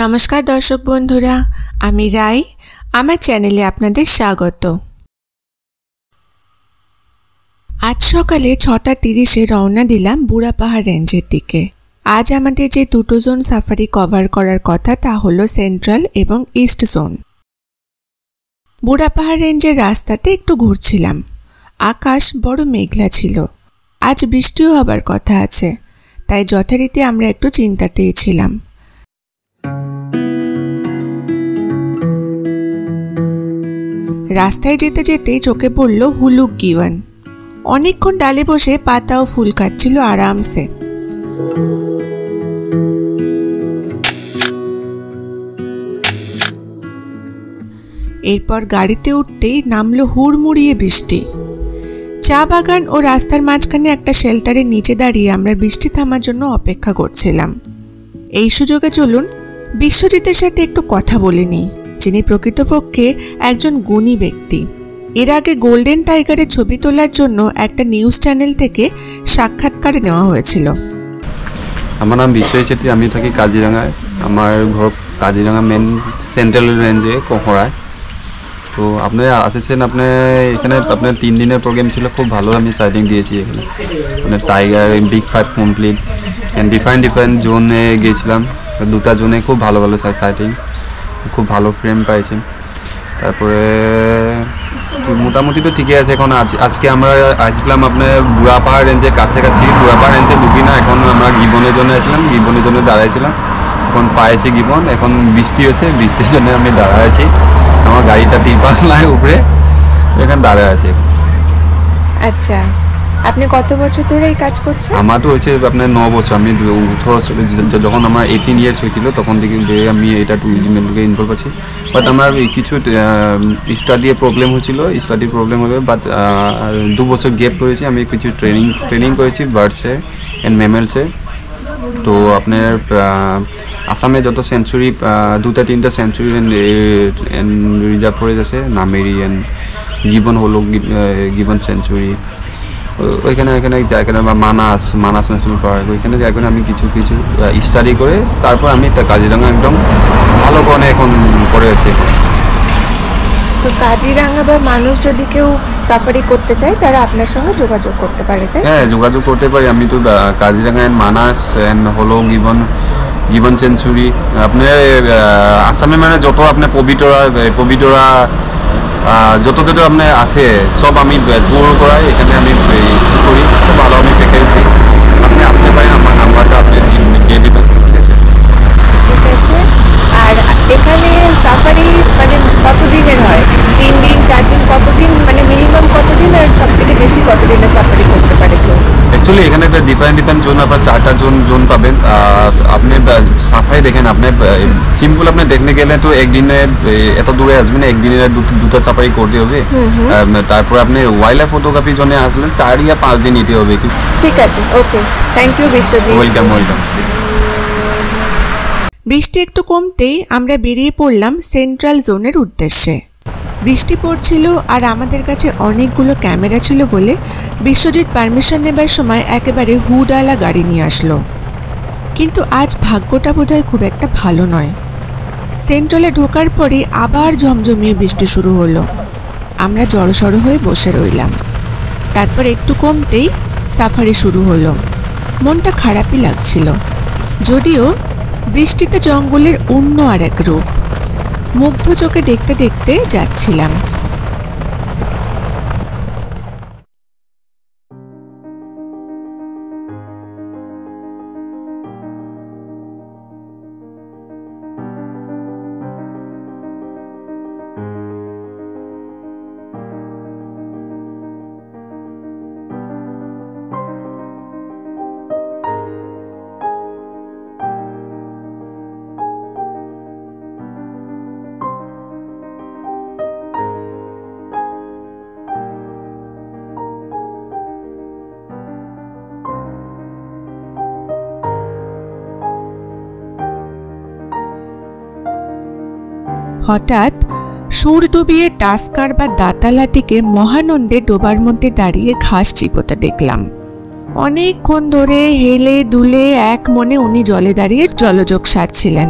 नमस्कार दर्शक बंधुरा आमी राई आमार चैनेले आपनादेर स्वागत। आज सकाले 6:30 रওনা दिलाम बुढ़ापाहाड़ रेंजेर दिके। आज आमादेर जे दुटो जोन साफारी कवर करार कथा ता हलो सेंट्रल एबं ईस्ट जोन। बुढ़ापाहाड़ रेंजेर रास्ताते एकटु घुरछिलाम। आकाश बड़ मेघला छिलो। आज बृष्टिओ हबार कथा आछे, ताई यथारीति आमरा एकटु चिंतातेई छिलाम। रास्ताय जेते जेते चोखे पड़ल हुलुक गिवन। अनेकक्षण डाले बसे पाता और फुल खाচ্ছিল आराम से। एरपर गाड़ीते उठतेई नामलो हुड़मुड़िए बृष्टि। चा बागान और रास्तार माझखाने एकटा शेल्टारेर नीचे दाड़िये आमरा बृष्टि थामार जोन्नो अपेक्षा करछिलाम। एई सुयोगे चलुन बिश्वजितेर साथे एकटु कथा बोले निই, যিনি প্রকৃতপক্ষে একজন গুণী ব্যক্তি। এর আগে গোল্ডেন টাইগারের ছবি তোলার জন্য একটা নিউজ চ্যানেল থেকে সাক্ষাৎকার নেওয়া হয়েছিল। আমার নাম বিশ্বজিৎ ছেত্রী, আমি থাকি কাজিরাঙায়। আমার ঘর কাজিরাঙা মেন সেন্ট্রাল রেঞ্জে কোহরায়। তো আপনি আসেছেন, আপনি এখানে আপনার 3 দিনের প্রোগ্রাম ছিল, খুব ভালো আমি সাইটিং দিয়েছি এখানে। মানে tiger big 5 complete and different জোনে গিয়েছিলাম, দুটা জোনে খুব ভালো ভালো সাইটিং, খুব ভালো ফ্রেম পাইছি। তারপরে মোটামুটি তো ঠিকই আছে। এখন আজকে আমরা আসলাম আপনার বুড়াপাহাড় রেঞ্জের কাছাকাছি। বুড়াপাহাড় রেঞ্জে ঢুকি না, এখন আমরা গিবনের জন্য আসলাম, গিবনের জন্য দাঁড়াইছিলাম। এখন পাইছি গিবন, এখন বৃষ্টি হচ্ছে, বৃষ্টির জন্য আমি দাঁড়ায় আছি। আমার গাড়িটা তিরপাল্লার উপরে, এখানে দাঁড়ায় আছি। আচ্ছা, আপনি কত বছর ধরে এই কাজ করছেন? আমার তো হচ্ছে আপনার 9 বছর। আমি 18 যখন আমার 18 ইয়ার্স হয়েছিল তখন থেকে আমি এটা ট্যুরিজমকে ইনভলভ আছি। বাট আমার কিছু স্টাডি প্রবলেম হয়েছিল, স্টাডি প্রবলেম হলে বাট 2 বছর গ্যাপ করেছি। আমি কিছু ট্রেনিং করেছি বার্ডসে অ্যান্ড ম্যামেলসে। তো আপনার আসামে যত সেঞ্চুরি 2-3টা সেঞ্চুরি রিজার্ভ ফরেস্ট আছে, নামেরি অ্যান্ড গিবন হলো গিবন সেঞ্চুরি। ওইখানে জায়গাটা মানাস ন্যাশনাল পার্ক, ওইখানে জায়গায় আমি কিছু স্টাডি করে তারপর আমি কাজিরাঙা একদম ভালো করে এখন করে আছি। তো কাজিরাঙা বা মানুষ যদি কেউ সাফারি করতে চায় তারা আপনার সঙ্গে যোগাযোগ করতে পারে? হ্যাঁ, যোগাযোগ করতে পারি। আমি তো কাজিরাঙা অ্যান্ড মানাস অ্যান্ড হলো গিবন সেঞ্চুরি আপনার আসামে মানে যত আপনার পবিতরা যত আপনার আছে সব আমি ট্যুর করাই, এখানে আমি করি, খুব ভালো আমি প্যাকেজ দিই। আপনি আসতে পারেন, আমার নাম্বারটা আপনি দিয়ে দেবেন। ঠিক আছে। আর এখানে সাফারি মানে কতদিনের হয়? 3 দিন 4 দিন কতদিন, মানে মিনিমাম কতদিন আর সবথেকে বেশি কতদিনে সাফারি করতে পারে কেউ? অ্যাকচুয়ালি এখানে একটা ডিফারেন্ট জোন, আপনার 4টা জোন পাবেন। আপনি সাফারি দেখেন, আপনি সিম্পল আপনি দেখতে গেলে তো একদিনে এত দূরে আসবেন, একদিনে দুটো সাফারি করতে হবে। তারপর আপনি ওয়াইল্ড লাইফ ফটোগ্রাফির জন্য আসলেন 4 या 5 দিন নিতে হবে। ঠিক আছে, ওকে, থ্যাংক ইউ বিশ্বজিৎ। ওয়েলকাম। বৃষ্টি একটু কমতেই আমরা বেরিয়ে পড়লাম সেন্ট্রাল জোনের উদ্দেশ্যে। বৃষ্টি পড়ছিল আর আমাদের কাছে অনেকগুলো ক্যামেরা ছিল বলে বিশ্বজিৎ পারমিশন নেবার সময় একেবারে হুডালা গাড়ি নিয়ে আসলো। কিন্তু আজ ভাগ্যটা বোধহয় খুব একটা ভালো নয়। সেন্ট্রালে ঢোকার পরে আবার ঝমঝমিয়ে বৃষ্টি শুরু হলো। আমরা জড়সড় হয়ে বসে রইলাম। তারপর একটু কমতেই সাফারি শুরু হলো। মনটা খারাপই লাগছিল, যদিও বৃষ্টিতে জঙ্গলের অন্য আর এক রূপ মুগ্ধ চোখে দেখতে দেখতে যাচ্ছিলাম। হঠাৎ সুর ডুবিয়ে টাস্কার বা দাতালা থেকে মহানন্দে ডোবার মধ্যে দাঁড়িয়ে ঘাস চিবোতে দেখলাম। অনেকক্ষণ ধরে হেলে দুলে এক মনে উনি জলে দাঁড়িয়ে জলযোগ সারছিলেন।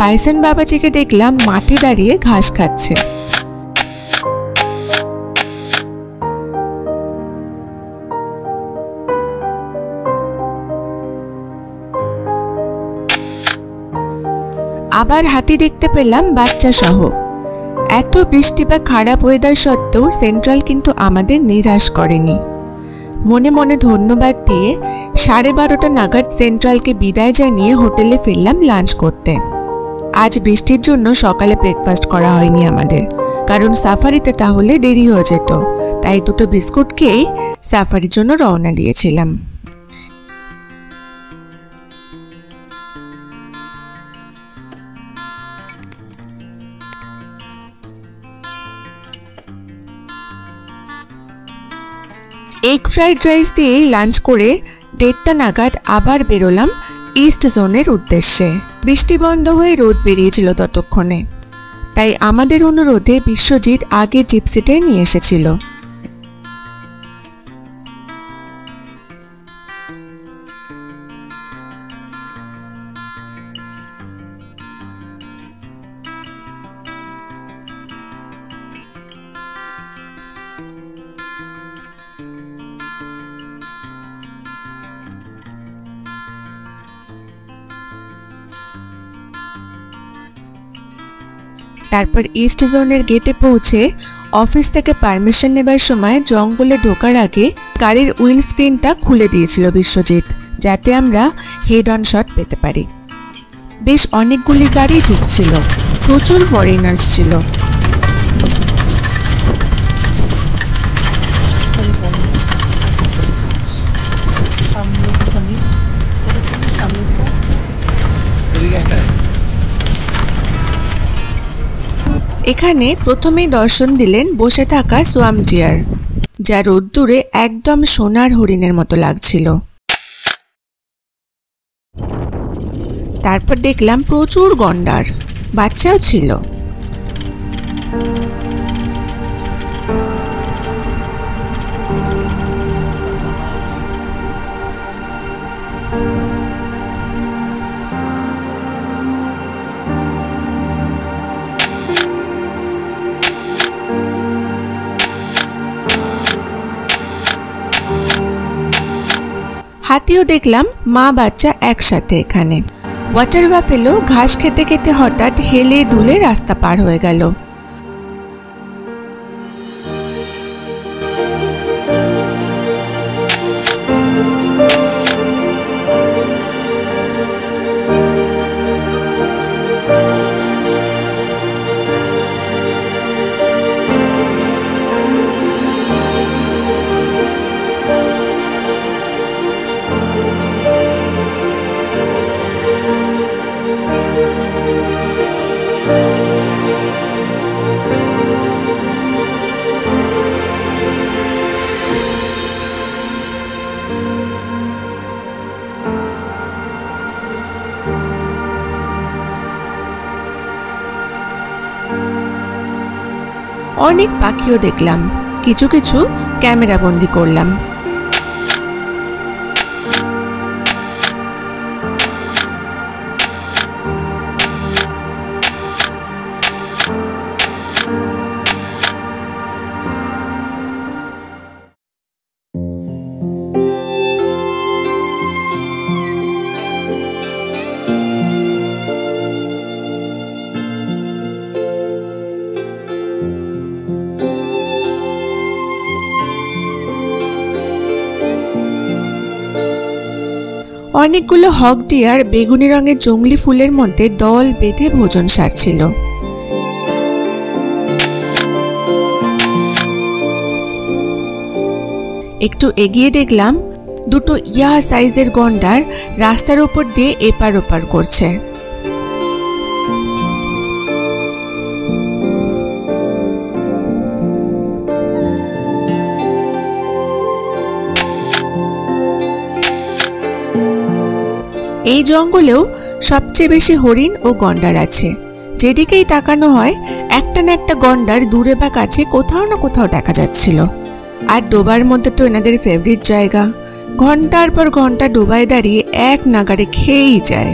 বাইসন বাবাজিকে দেখলাম মাঠে দাঁড়িয়ে ঘাস খাচ্ছে। আবার হাতি দেখতে পেলাম বাচ্চা সহ। এত বৃষ্টি বা খারাপ ওয়েদার সত্ত্বেও সেন্ট্রাল কিন্তু আমাদের নিরাশ করেনি। মনে মনে ধন্যবাদ দিয়ে 12:30 নাগাদ সেন্ট্রালকে বিদায় জানিয়ে হোটেলে ফিরলাম লাঞ্চ করতে। আজ বৃষ্টির জন্য সকালে ব্রেকফাস্ট করা হয়নি আমাদের, কারণ সাফারিতে তাহলে দেরি হয়ে যেত। তাই দুটো বিস্কুট খেয়েই সাফারির জন্য রওনা দিয়েছিলাম। এগ ফ্রাইড রাইস দিয়ে লাঞ্চ করে 1:30 নাগাদ আবার বেরোলাম ইস্ট জোনের উদ্দেশ্যে। বৃষ্টি বন্ধ হয়ে রোদ বেরিয়েছিল ততক্ষণে, তাই আমাদের অনুরোধে বিশ্বজিৎ আগে জিপসিতে নিয়ে এসেছিল। তারপর ইস্ট জোনের গেটে পৌঁছে অফিস থেকে পারমিশন নেবার সময় জঙ্গলে ঢোকার আগে গাড়ির উইন্ডস্ক্রিনটা খুলে দিয়েছিল বিশ্বজিৎ, যাতে আমরা হেড অন শট পেতে পারি। বেশ অনেকগুলি গাড়ি ঢুকছিল, প্রচুর ফরেনার্স ছিল। এখানে প্রথমেই দর্শন দিলেন বসে থাকা সোয়াম ডিয়ার, যা রোদ্দুরে একদম সোনার হরিণের মতো লাগছিল। তারপর দেখলাম প্রচুর গন্ডার, বাচ্চাও ছিল। হাতিও দেখলাম, মা বাচ্চা একসাথে এখানে। ওয়াটার বাফেলো ঘাস খেতে খেতে হঠাৎ হেলে দুলে রাস্তা পার হয়ে গেল। অনেক পাখিও দেখলাম, কিছু কিছু ক্যামেরা বন্দি করলাম। অনেকগুলো হক ডিয়ার বেগুনি রঙের জংলি ফুলের মধ্যে দল বেঁধে ভোজন সারছিল। একটু এগিয়ে দেখলাম দুটো ইয়া সাইজের গন্ডার রাস্তার উপর দিয়ে এপার ওপার করছে। এই জঙ্গলেও সবচেয়ে বেশি হরিণ ও গন্ডার আছে। যেদিকেই তাকানো হয় একটা না একটা গন্ডার দূরে বা কাছে কোথাও না কোথাও দেখা যাচ্ছিল। আর ডোবার মধ্যে তো এনাদের ফেভারিট জায়গা, ঘন্টার পর ঘন্টা ডোবায় দাঁড়িয়ে এক নাগাড়ে খেয়েই যায়।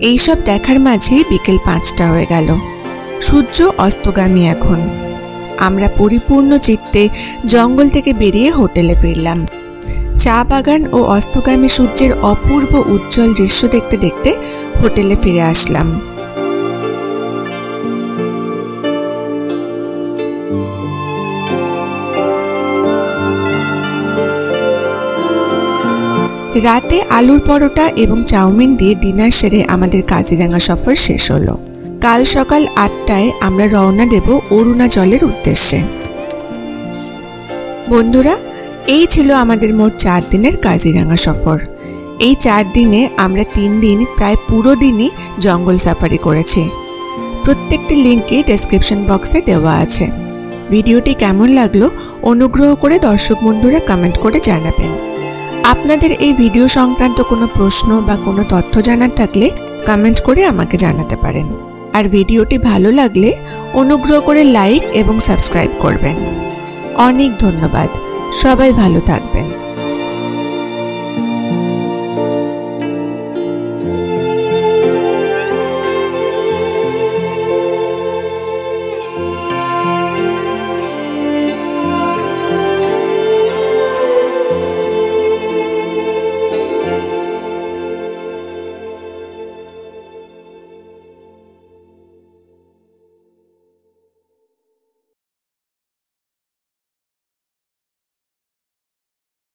এইসব দেখার মাঝেই বিকেল 5টা হয়ে গেল। সূর্য অস্তগামী এখন। আমরা পরিপূর্ণ চিত্তে জঙ্গল থেকে বেরিয়ে হোটেলে ফিরলাম। চা বাগান ও অস্তগামী সূর্যের অপূর্ব উজ্জ্বল দৃশ্য দেখতে দেখতে হোটেলে ফিরে আসলাম। রাতে আলুর পরোটা এবং চাউমিন দিয়ে ডিনার সেরে আমাদের কাজিরাঙা সফর শেষ হলো। কাল সকাল 8টায় আমরা রওনা দেব অরুণাচলের উদ্দেশ্যে। বন্ধুরা, এই ছিল আমাদের মোট 4 দিনের কাজিরাঙা সফর। এই 4 দিনে আমরা 3 দিন প্রায় পুরো দিনই জঙ্গল সাফারি করেছি। প্রত্যেকটি লিঙ্কই ডেসক্রিপশন বক্সে দেওয়া আছে। ভিডিওটি কেমন লাগলো অনুগ্রহ করে দর্শক বন্ধুরা কমেন্ট করে জানাবেন। আপনাদের এই ভিডিও সংক্রান্ত কোনো প্রশ্ন বা কোনো তথ্য জানার থাকলে কমেন্ট করে আমাকে জানাতে পারেন। আর ভিডিওটি ভালো লাগলে অনুগ্রহ করে লাইক এবং সাবস্ক্রাইব করবেন। অনেক ধন্যবাদ। সবাই ভালো থাকবেন।